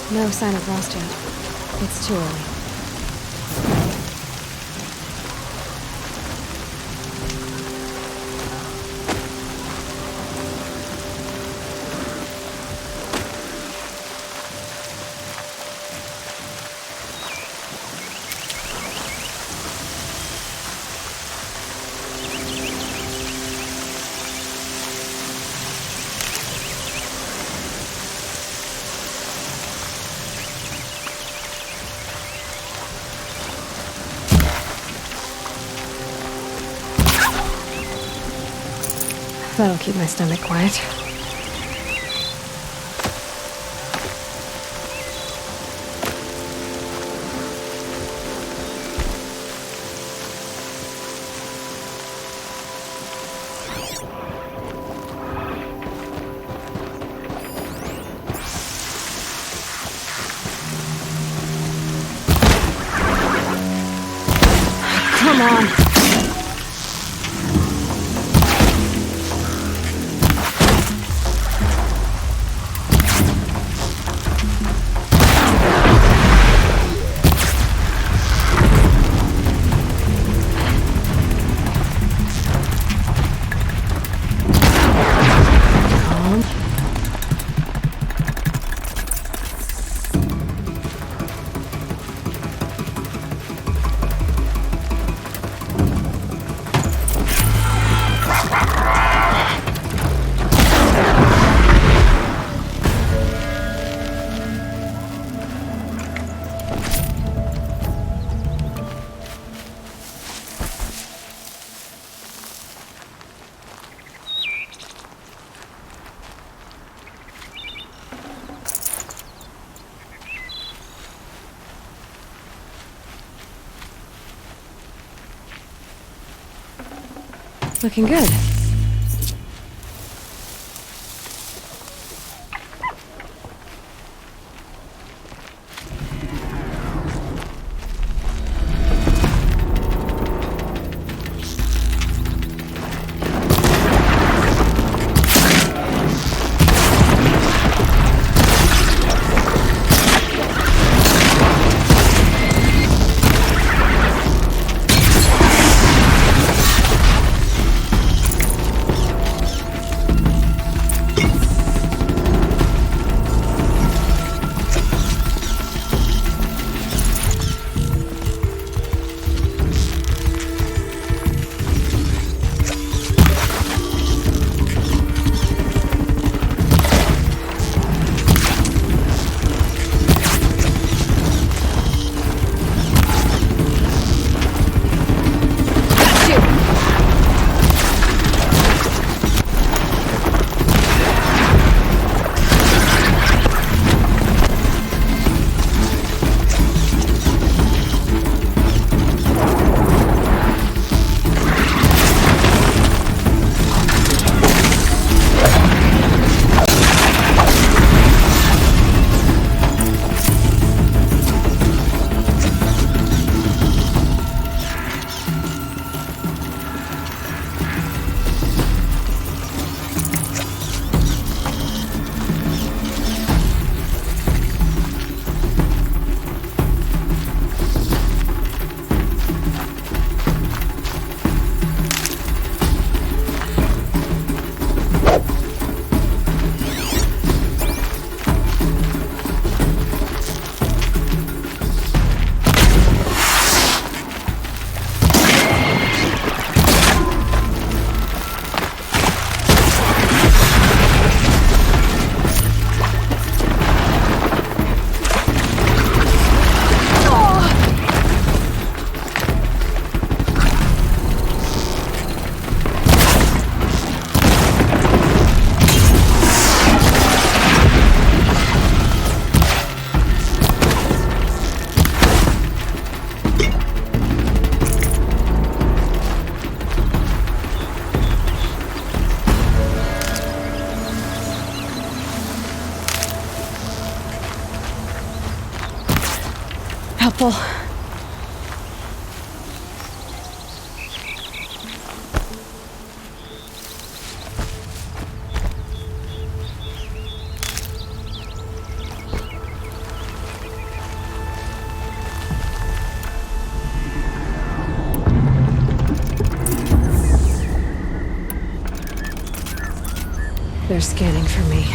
No sign of frost yet. It's too early. That'll keep my stomach quiet. Come on. Looking good. Helpful. They're scanning for me.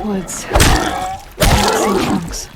Woods. Some trunks.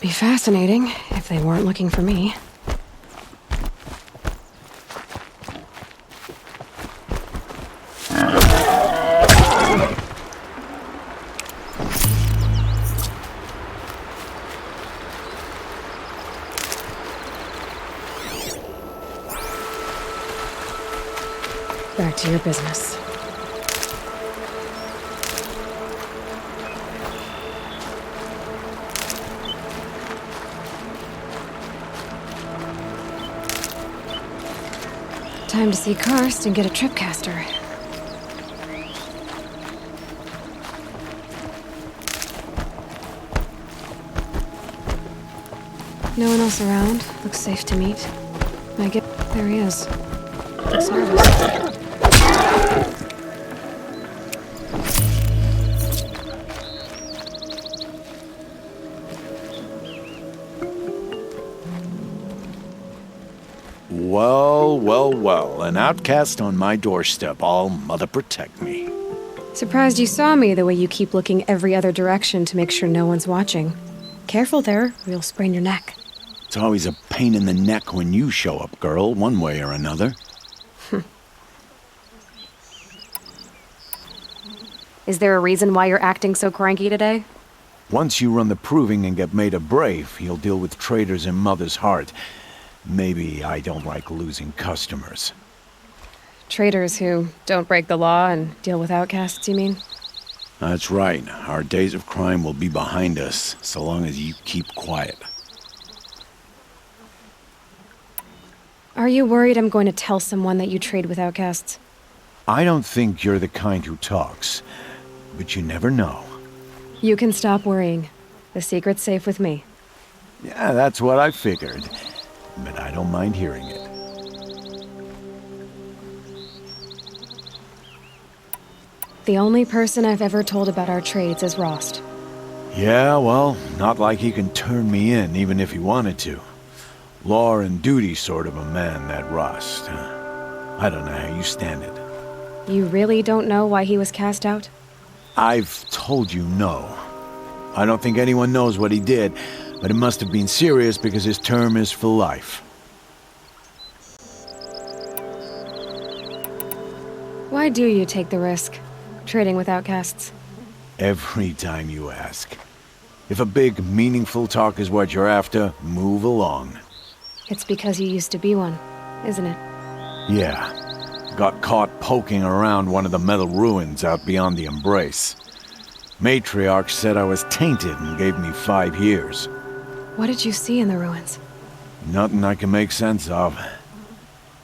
Be fascinating if they weren't looking for me. Back to your business. Time to see Karst and get a tripcaster. No one else around. Looks safe to meet. I get there he is. Good service. Well, well, well. An outcast on my doorstep. All mother protect me. Surprised you saw me the way you keep looking every other direction to make sure no one's watching. Careful there, or you'll sprain your neck. It's always a pain in the neck when you show up, girl, one way or another. Is there a reason why you're acting so cranky today? Once you run the proving and get made a brave, you'll deal with traitors in Mother's Heart. Maybe I don't like losing customers. Traitors who don't break the law and deal with outcasts, you mean? That's right. Our days of crime will be behind us, so long as you keep quiet. Are you worried I'm going to tell someone that you trade with outcasts? I don't think you're the kind who talks, but you never know. You can stop worrying. The secret's safe with me. Yeah, that's what I figured, but I don't mind hearing it. The only person I've ever told about our trades is Rost. Yeah, well, not like he can turn me in, even if he wanted to. Law and duty sort of a man, that Rost. I don't know how you stand it. You really don't know why he was cast out? I've told you no. I don't think anyone knows what he did, but it must have been serious because his term is for life. Why do you take the risk, trading with outcasts? Every time you ask. If a big, meaningful talk is what you're after, move along. It's because you used to be one, isn't it? Yeah. Got caught poking around one of the metal ruins out beyond the Embrace. Matriarch said I was tainted and gave me 5 years. What did you see in the ruins? Nothing I can make sense of.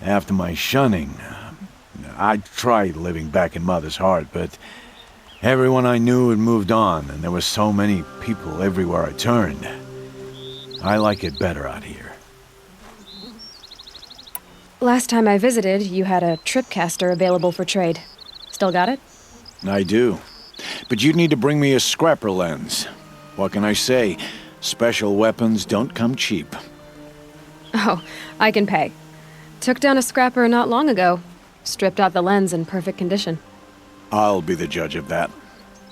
After my shunning, I tried living back in Mother's Heart, but everyone I knew had moved on, and there were so many people everywhere I turned. I like it better out here. Last time I visited, you had a tripcaster available for trade. Still got it? I do. But you'd need to bring me a scrapper lens. What can I say? Special weapons don't come cheap. Oh, I can pay. Took down a scrapper not long ago. Stripped out the lens in perfect condition. I'll be the judge of that.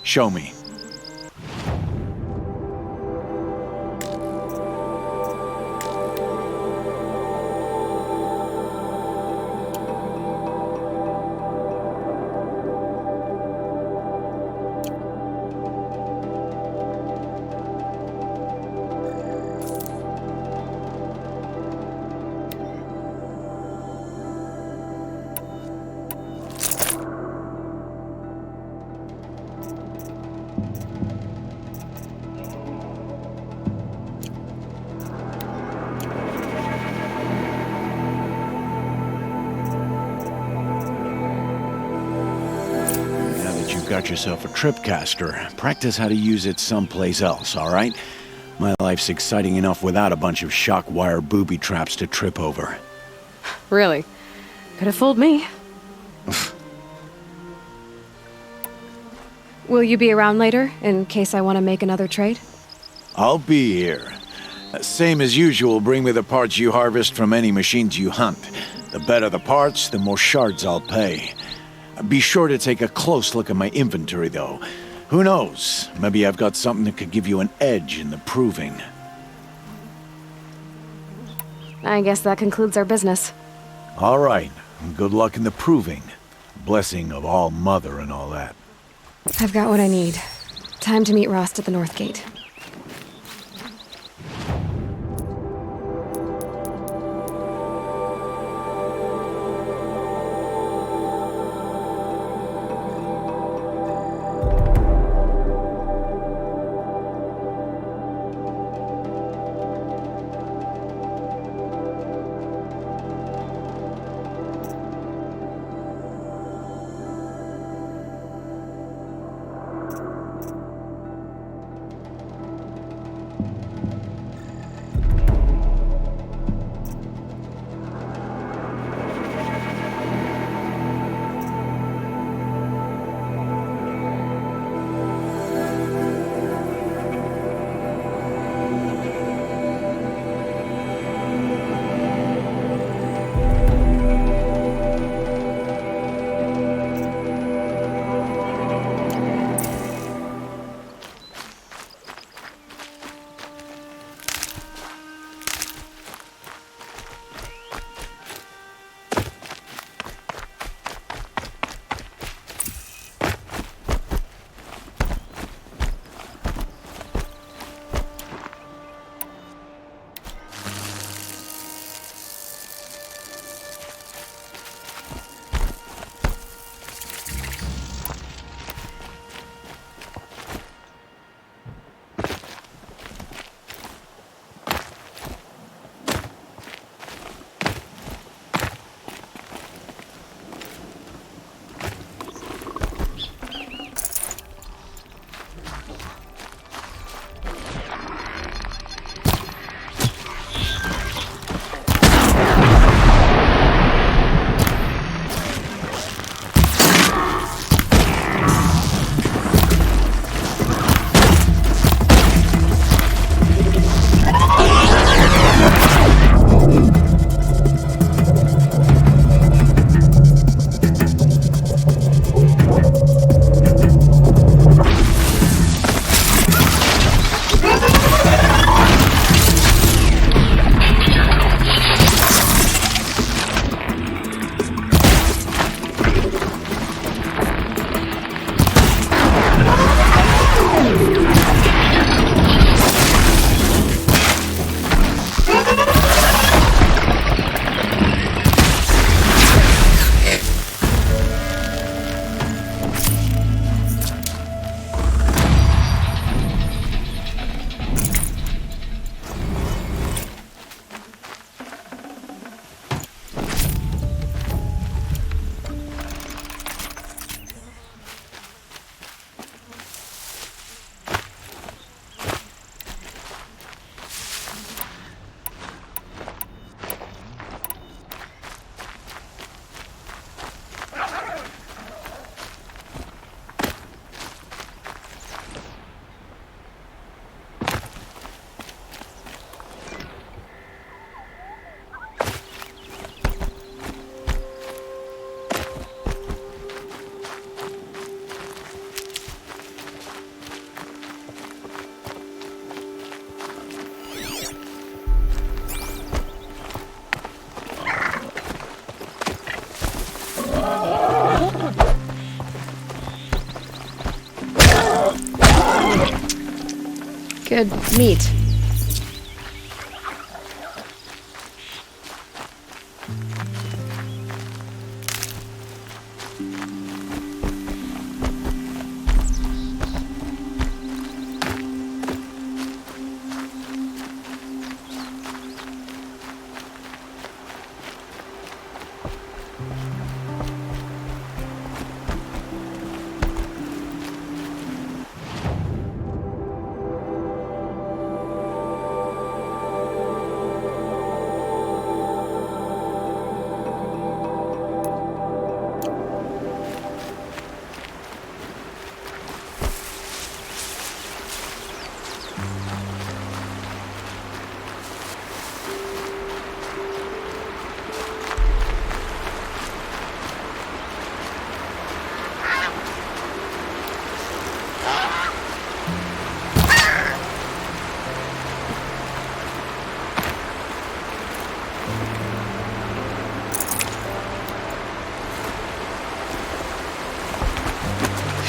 Show me. Got yourself a tripcaster. Practice how to use it someplace else, all right? My life's exciting enough without a bunch of shock wire booby traps to trip over. Really? Could have fooled me. Will you be around later, in case I want to make another trade? I'll be here. Same as usual, bring me the parts you harvest from any machines you hunt. The better the parts, the more shards I'll pay. Be sure to take a close look at my inventory, though. Who knows? Maybe I've got something that could give you an edge in the proving. I guess that concludes our business. All right. Good luck in the proving. Blessing of All Mother and all that. I've got what I need. Time to meet Rost at the North Gate. good meat.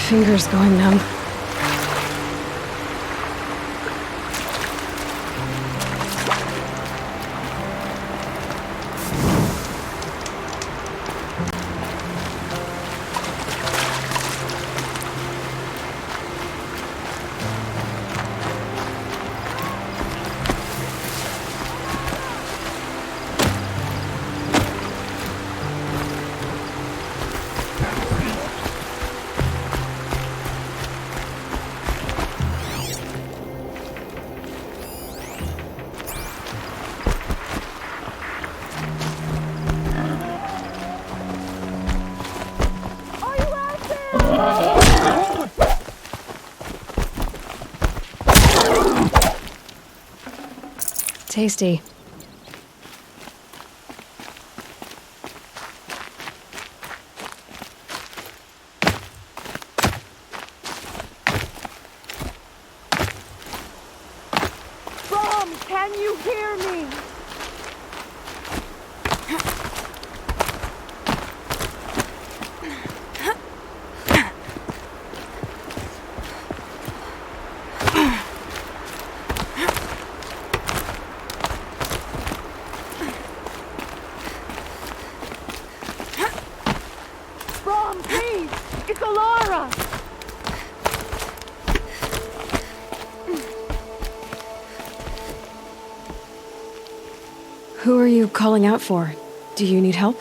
Fingers going numb. Tasty. Brom, can you hear me? Brom, please! It's Alara! Who are you calling out for? Do you need help?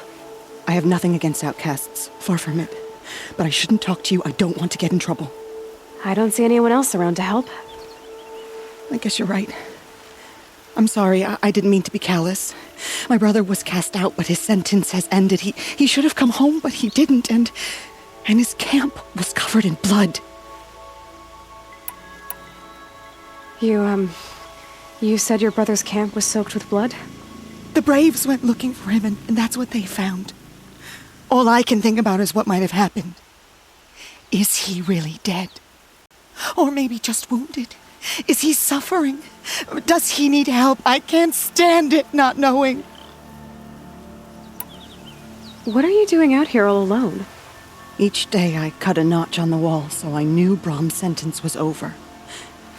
I have nothing against outcasts, far from it. But I shouldn't talk to you. I don't want to get in trouble. I don't see anyone else around to help. I guess you're right. I'm sorry, I didn't mean to be callous. My brother was cast out, but his sentence has ended. He should have come home, but he didn't, and his camp was covered in blood. You said your brother's camp was soaked with blood? The Braves went looking for him, and that's what they found. All I can think about is what might have happened. Is he really dead? Or maybe just wounded? Is he suffering? Does he need help? I can't stand it not knowing. What are you doing out here all alone? Each day I cut a notch on the wall so I knew Brom's sentence was over.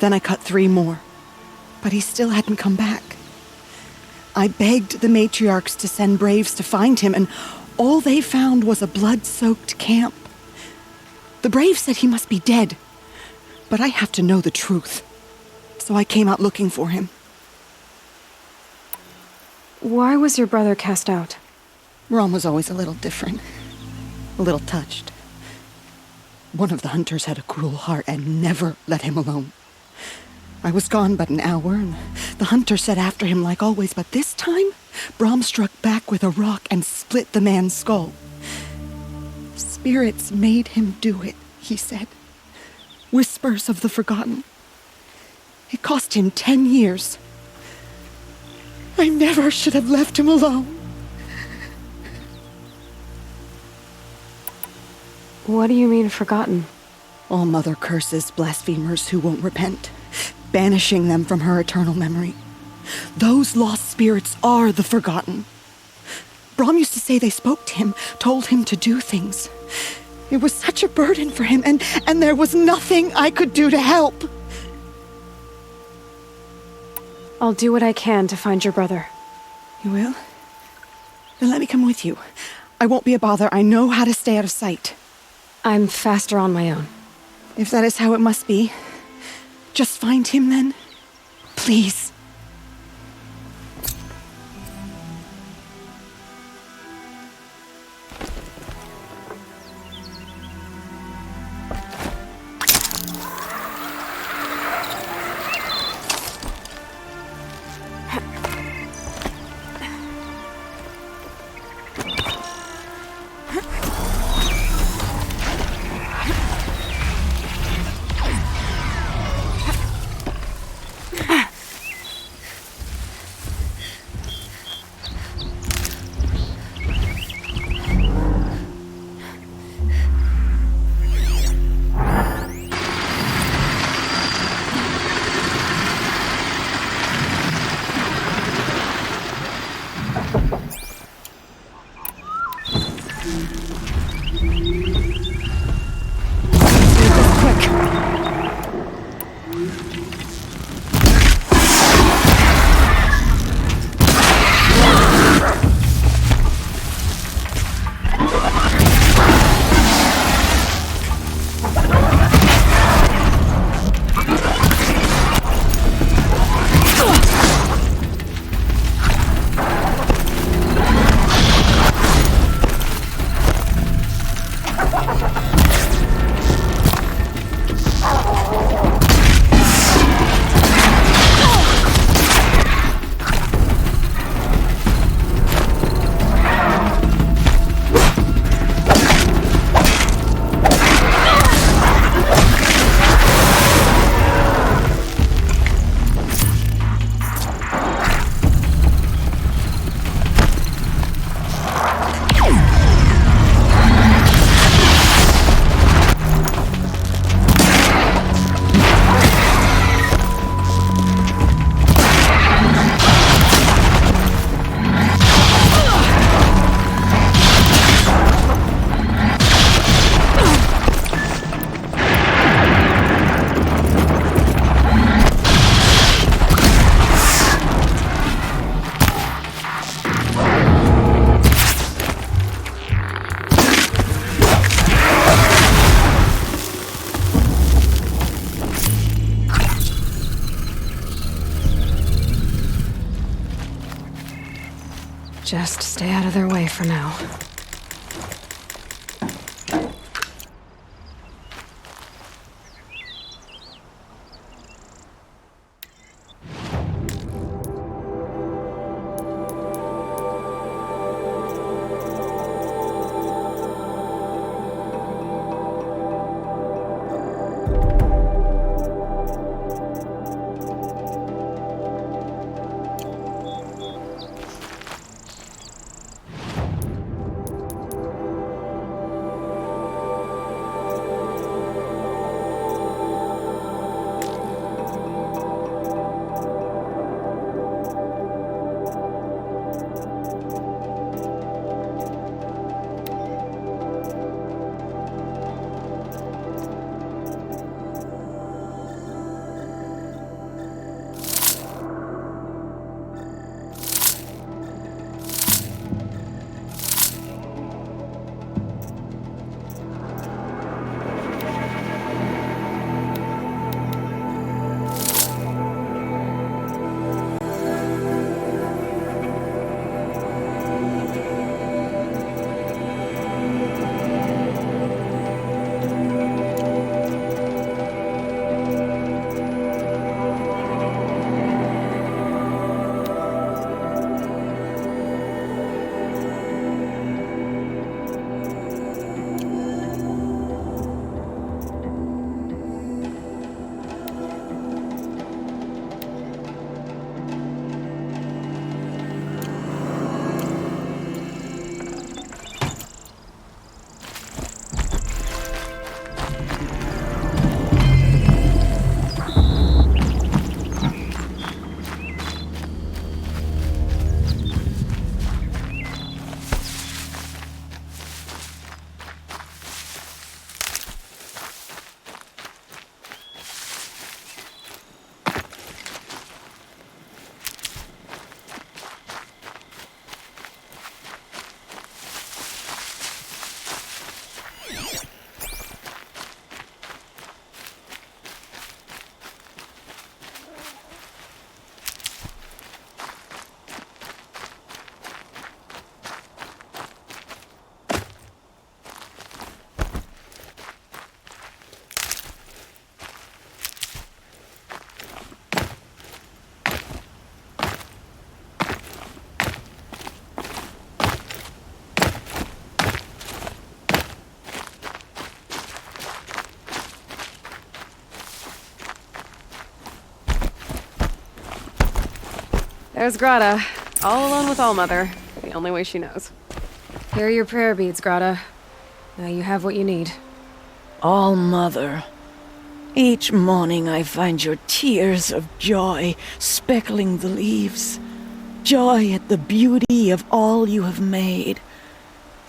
Then I cut 3 more. But he still hadn't come back. I begged the matriarchs to send Braves to find him, and all they found was a blood-soaked camp. The Braves said he must be dead, but I have to know the truth. So I came out looking for him. Why was your brother cast out? Brom was always a little different, a little touched. One of the hunters had a cruel heart and never let him alone. I was gone but an hour, and the hunter set after him like always, but this time, Brom struck back with a rock and split the man's skull. Spirits made him do it, he said. Whispers of the forgotten. It cost him 10 years. I never should have left him alone. What do you mean, forgotten? All mother curses blasphemers who won't repent, banishing them from her eternal memory. Those lost spirits are the forgotten. Brom used to say they spoke to him, told him to do things. It was such a burden for him, and there was nothing I could do to help. I'll do what I can to find your brother. You will? Then let me come with you. I won't be a bother. I know how to stay out of sight. I'm faster on my own. If that is how it must be, just find him then. Please. Just stay out of their way for now. There's Grata, all alone with Allmother, the only way she knows. Here are your prayer beads, Grata. Now you have what you need. All Mother. Each morning I find your tears of joy speckling the leaves. Joy at the beauty of all you have made.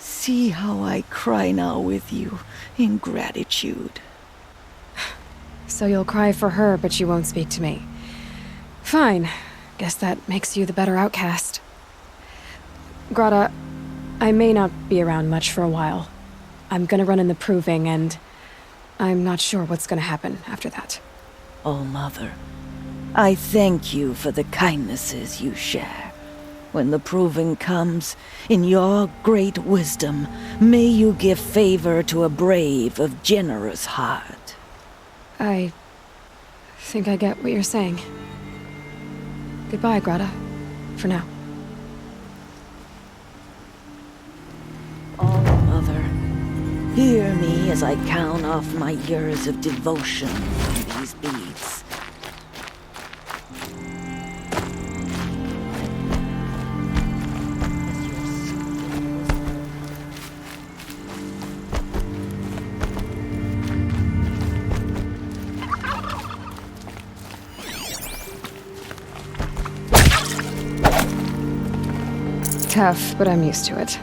See how I cry now with you in gratitude. So you'll cry for her, but you won't speak to me. Fine. Guess that makes you the better outcast. Grata, I may not be around much for a while. I'm gonna run in the proving, and I'm not sure what's gonna happen after that. All Mother, I thank you for the kindnesses you share. When the proving comes, in your great wisdom, may you give favor to a brave of generous heart. I think I get what you're saying. Goodbye, Grata. For now. All Mother, hear me as I count off my years of devotion to these beads. Tough, but I'm used to it.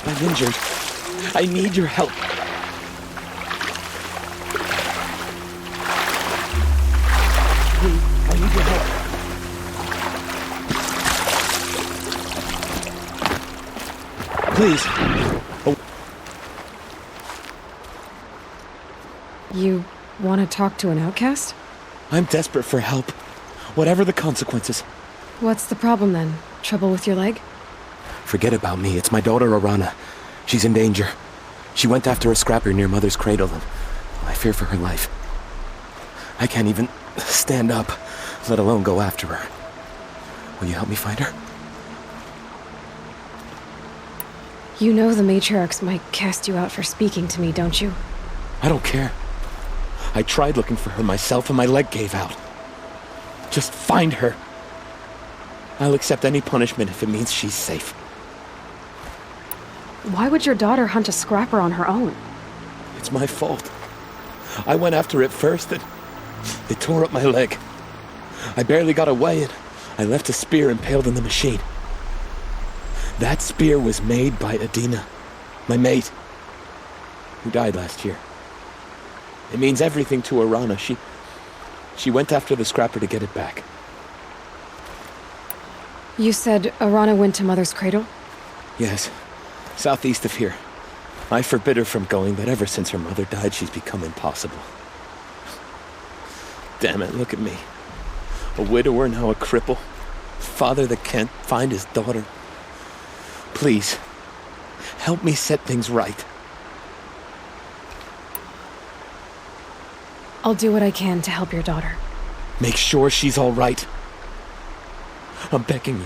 I'm injured. I need your help. Please, I need your help. Please. Oh. You want to talk to an outcast? I'm desperate for help. Whatever the consequences. What's the problem then? Trouble with your leg? Forget about me. It's my daughter, Arana. She's in danger. She went after a scrapper near Mother's cradle, and I fear for her life. I can't even stand up, let alone go after her. Will you help me find her? You know the matriarchs might cast you out for speaking to me, don't you? I don't care. I tried looking for her myself, and my leg gave out. Just find her. I'll accept any punishment if it means she's safe. Why would your daughter hunt a scrapper on her own? It's my fault. I went after it first, and it tore up my leg. I barely got away, and I left a spear impaled in the machine. That spear was made by Adina, my mate, who died last year. It means everything to Arana. She went after the scrapper to get it back. You said Arana went to Mother's cradle? Yes, southeast of here. I forbid her from going, but ever since her mother died, she's become impossible. Damn it, look at me. A widower, now a cripple. Father that can't find his daughter. Please, help me set things right. I'll do what I can to help your daughter. Make sure she's all right. I'm begging you.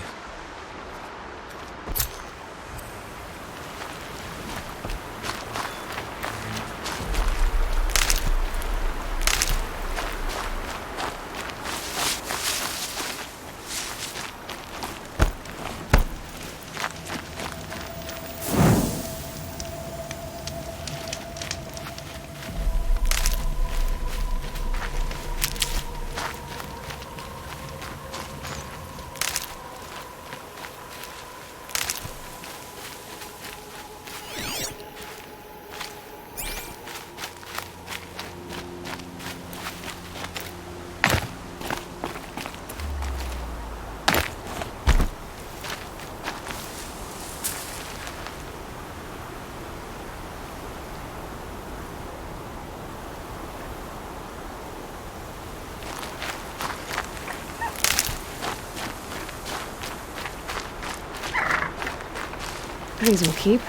These will keep.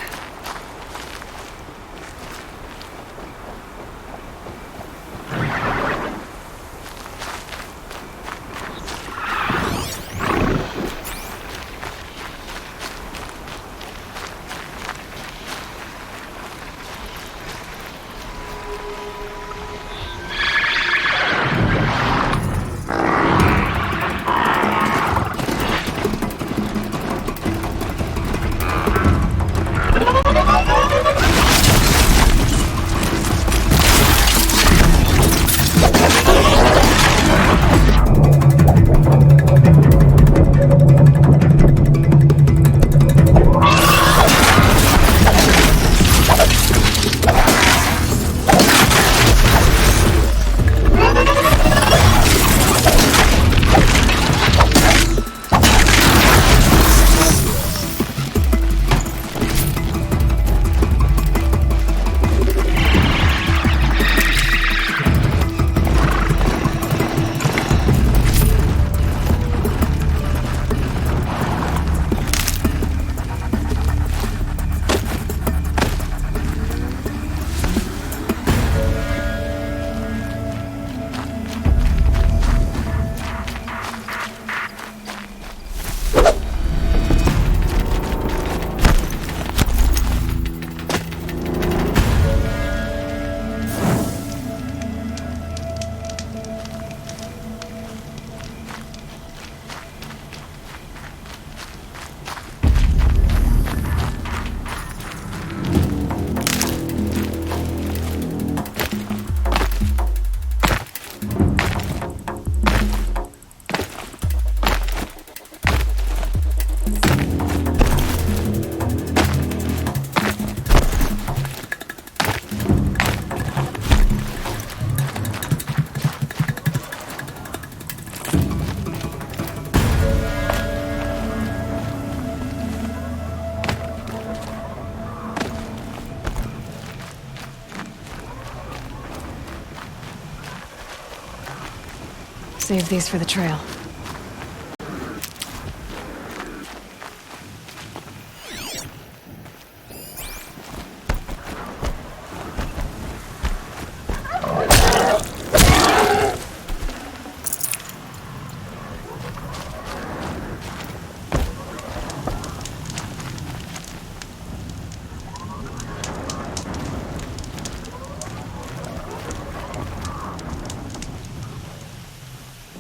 Save these for the trail.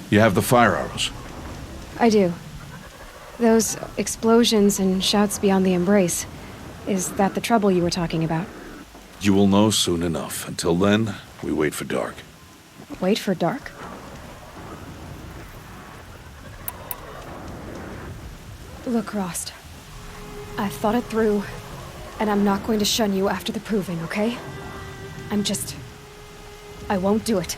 You have the fire arrows. I do. Those explosions and shouts beyond the embrace. Is that the trouble you were talking about? You will know soon enough. Until then, we wait for dark. Wait for dark? Look, Rost. I've thought it through, and I'm not going to shun you after the proving, okay? I won't do it.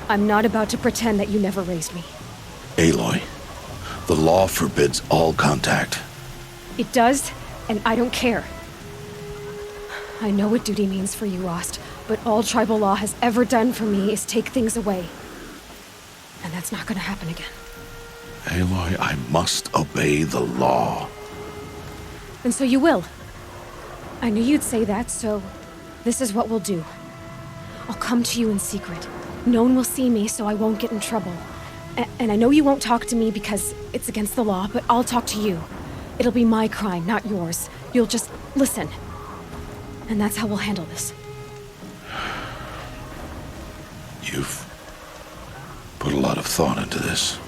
I'm not about to pretend that you never raised me. Aloy, the law forbids all contact. It does, and I don't care. I know what duty means for you, Rost, but all tribal law has ever done for me is take things away. And that's not gonna happen again. Aloy, I must obey the law. And so you will. I knew you'd say that, so this is what we'll do. I'll come to you in secret. No one will see me, so I won't get in trouble. And I know you won't talk to me because it's against the law, but I'll talk to you. It'll be my crime, not yours. You'll just listen. And that's how we'll handle this. You've put a lot of thought into this.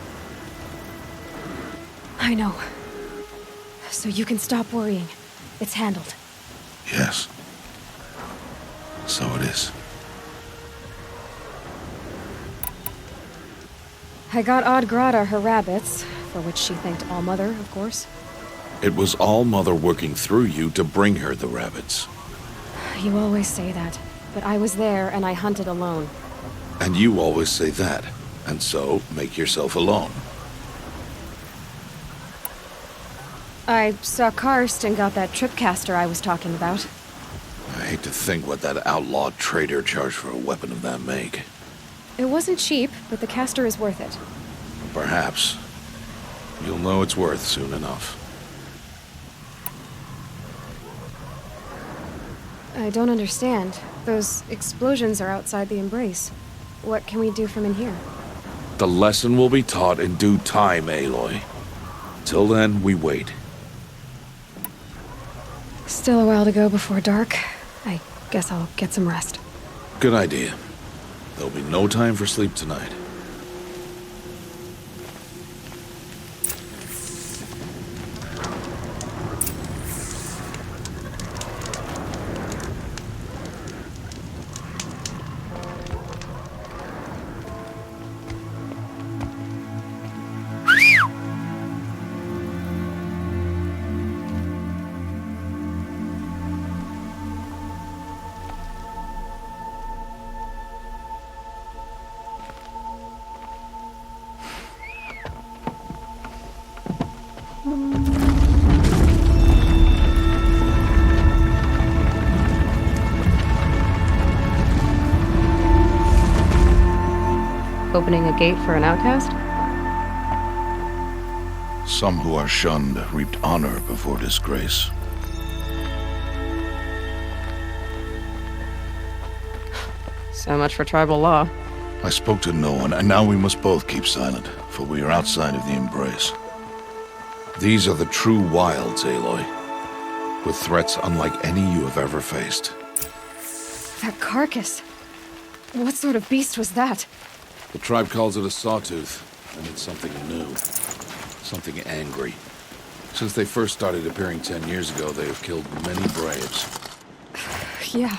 I know. So you can stop worrying. It's handled. Yes. So it is. I got Odd Grata her rabbits, for which she thanked All-Mother, of course. It was All-Mother working through you to bring her the rabbits. You always say that, but I was there and I hunted alone. And you always say that, and so make yourself alone. I saw Karst and got that tripcaster I was talking about. I hate to think what that outlawed trader charged for a weapon of that make. It wasn't cheap, but the caster is worth it. Perhaps. You'll know it's worth soon enough. I don't understand. Those explosions are outside the embrace. What can we do from in here? The lesson will be taught in due time, Aloy. Till then, we wait. Still a while to go before dark. I guess I'll get some rest. Good idea. There'll be no time for sleep tonight. Opening a gate for an outcast? Some who are shunned reaped honor before disgrace. So much for tribal law. I spoke to no one, and now we must both keep silent, for we are outside of the embrace. These are the true wilds, Aloy, with threats unlike any you have ever faced. That carcass. What sort of beast was that? The tribe calls it a sawtooth, and it's something new. Something angry. Since they first started appearing 10 years ago, they have killed many braves. Yeah.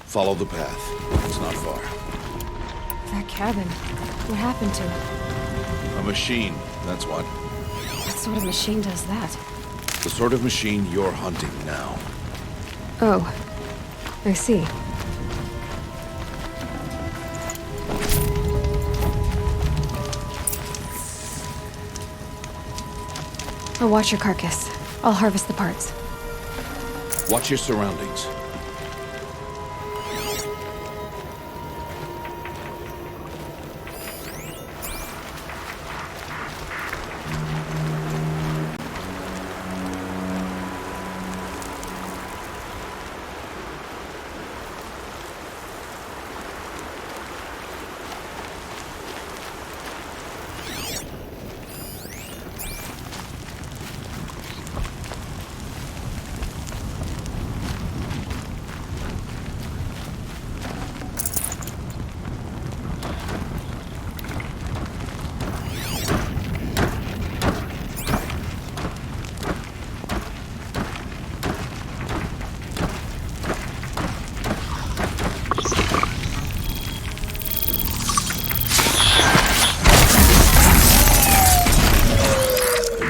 Follow the path. It's not far. That cabin. What happened to it? A machine, that's what. What sort of machine does that? The sort of machine you're hunting now. Oh. I see. I'll watch your carcass. I'll harvest the parts. Watch your surroundings.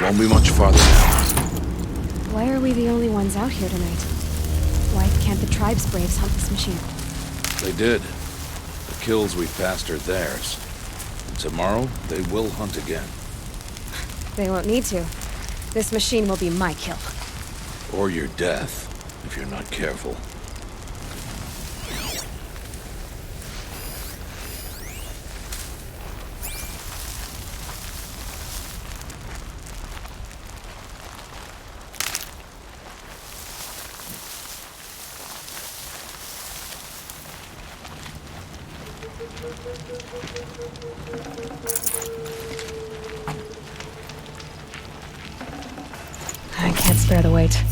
Won't be much farther now. Why are we the only ones out here tonight? Why can't the tribe's braves hunt this machine? They did. The kills we passed are theirs. Tomorrow, they will hunt again. They won't need to. This machine will be my kill. Or your death, if you're not careful. can't spare the weight.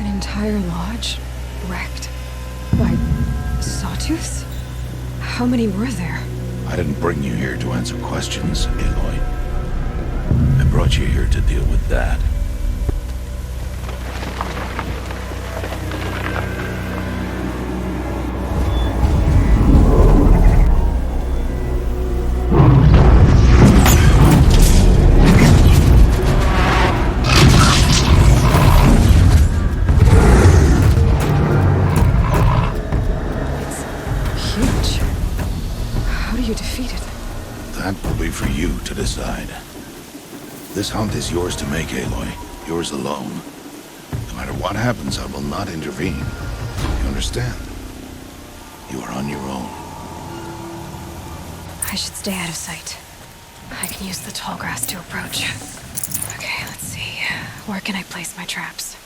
Entire lodge wrecked by sawtooths? How many were there? I didn't bring you here to answer questions, Aloy. I brought you here to deal with that. That will be for you to decide. This hunt is yours to make, Aloy. Yours alone. No matter what happens, I will not intervene. You understand? You are on your own. I should stay out of sight. I can use the tall grass to approach. Okay, let's see. Where can I place my traps?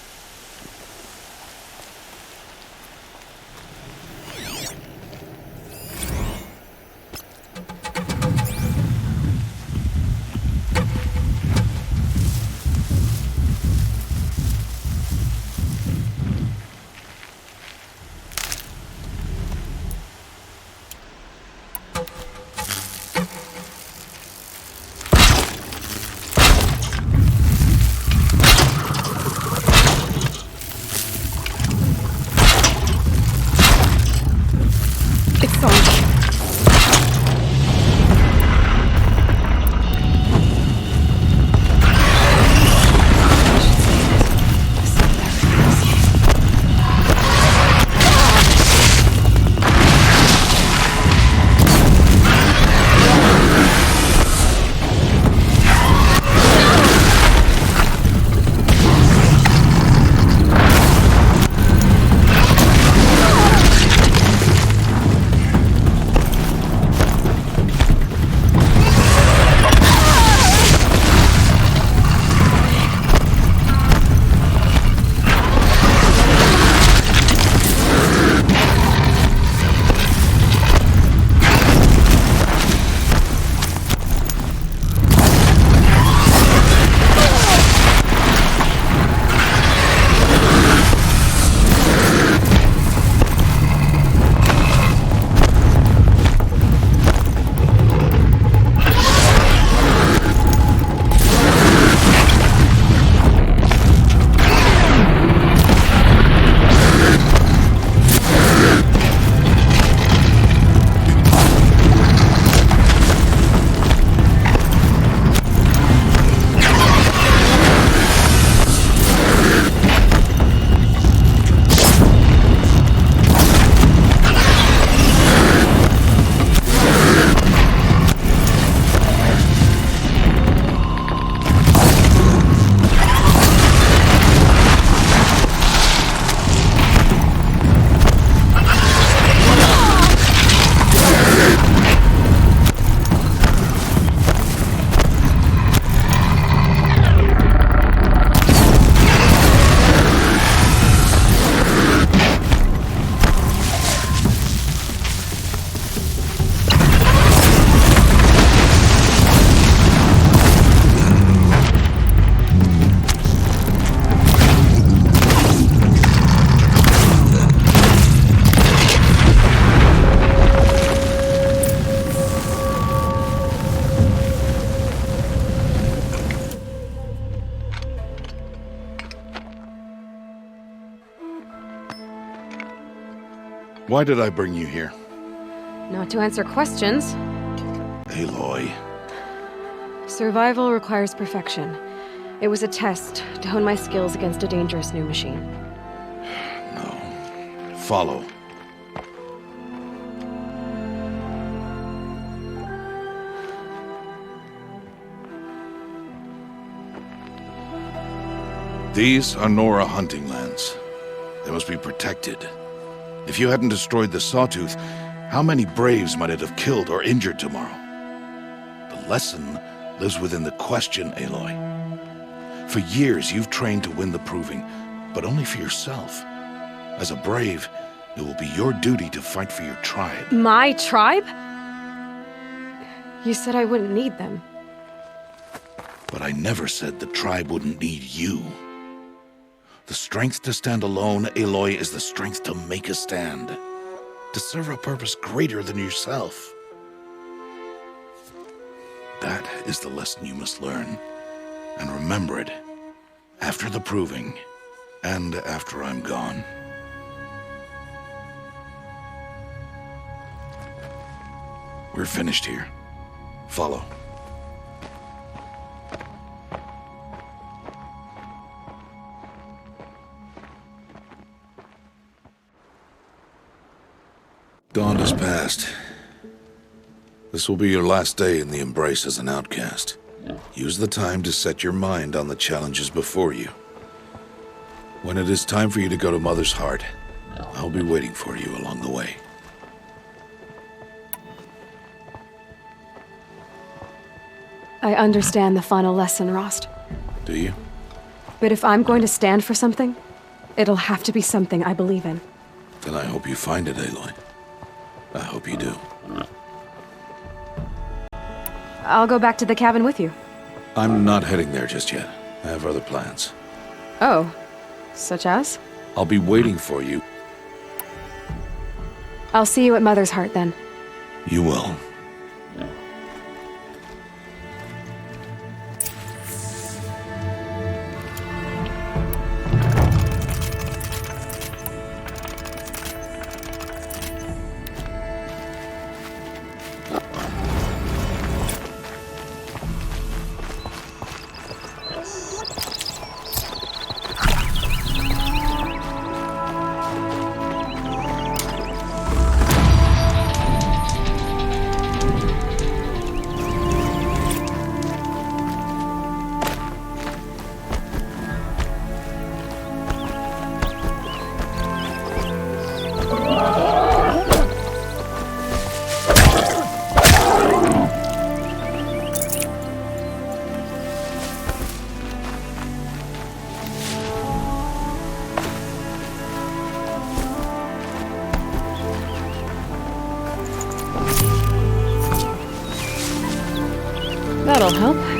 Why did I bring you here? Not to answer questions. Aloy. Survival requires perfection. It was a test to hone my skills against a dangerous new machine. No. Follow. These are Nora hunting lands. They must be protected. If you hadn't destroyed the sawtooth, how many braves might it have killed or injured tomorrow? The lesson lives within the question, Aloy. For years, you've trained to win the proving, but only for yourself. As a brave, it will be your duty to fight for your tribe. My tribe? You said I wouldn't need them. But I never said the tribe wouldn't need you. The strength to stand alone, Aloy, is the strength to make a stand. To serve a purpose greater than yourself. That is the lesson you must learn. And remember it. After the proving. And after I'm gone. We're finished here. Follow. Dawn has passed. This will be your last day in the Embrace as an outcast. Use the time to set your mind on the challenges before you. When it is time for you to go to Mother's Heart, I'll be waiting for you along the way. I understand the final lesson, Rost. Do you? But if I'm going to stand for something, it'll have to be something I believe in. Then I hope you find it, Aloy. I hope you do. I'll go back to the cabin with you. I'm not heading there just yet. I have other plans. Oh, such as? I'll be waiting for you. I'll see you at Mother's Heart then. You will. That'll help.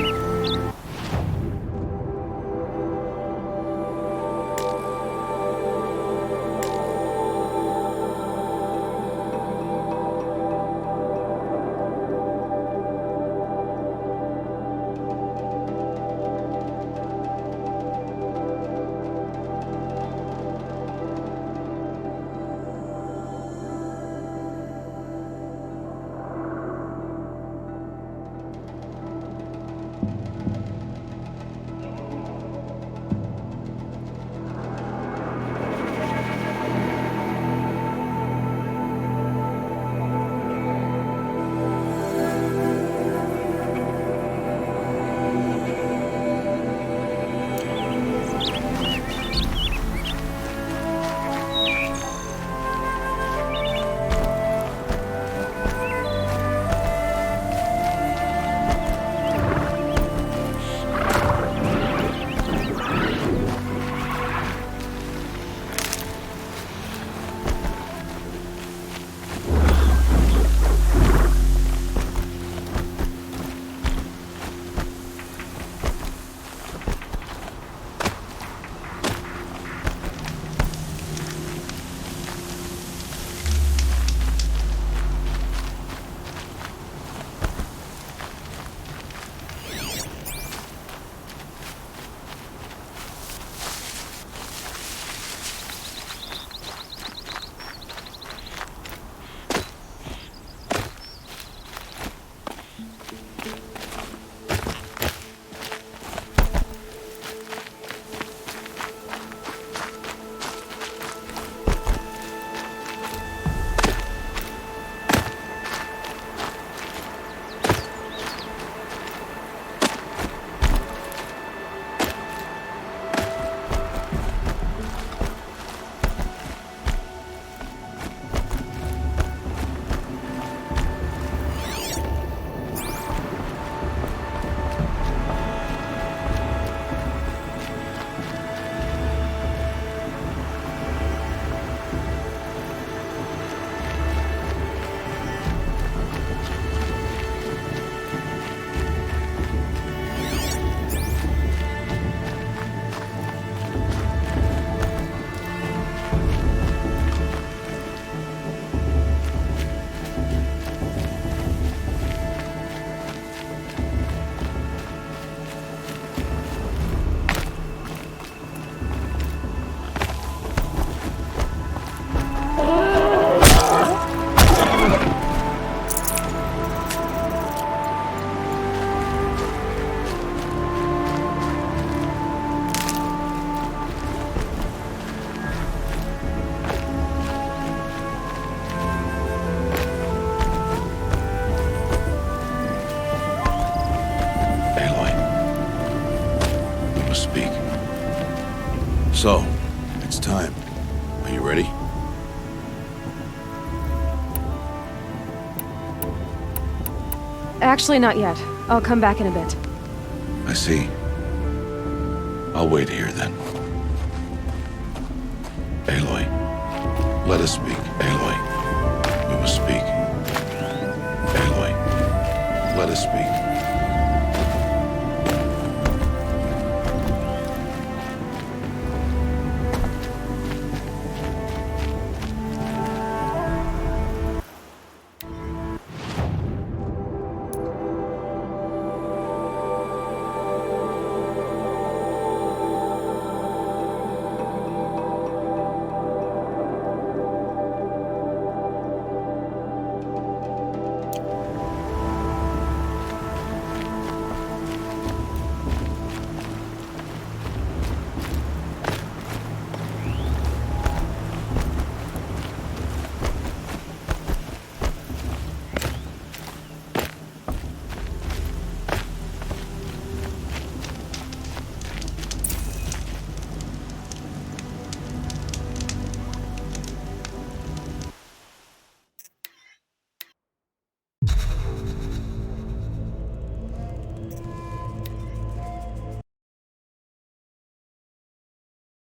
So, it's time. Are you ready? Actually, not yet. I'll come back in a bit. I see. I'll wait here then. Aloy. Let us speak, Aloy. We must speak. Aloy. Let us speak.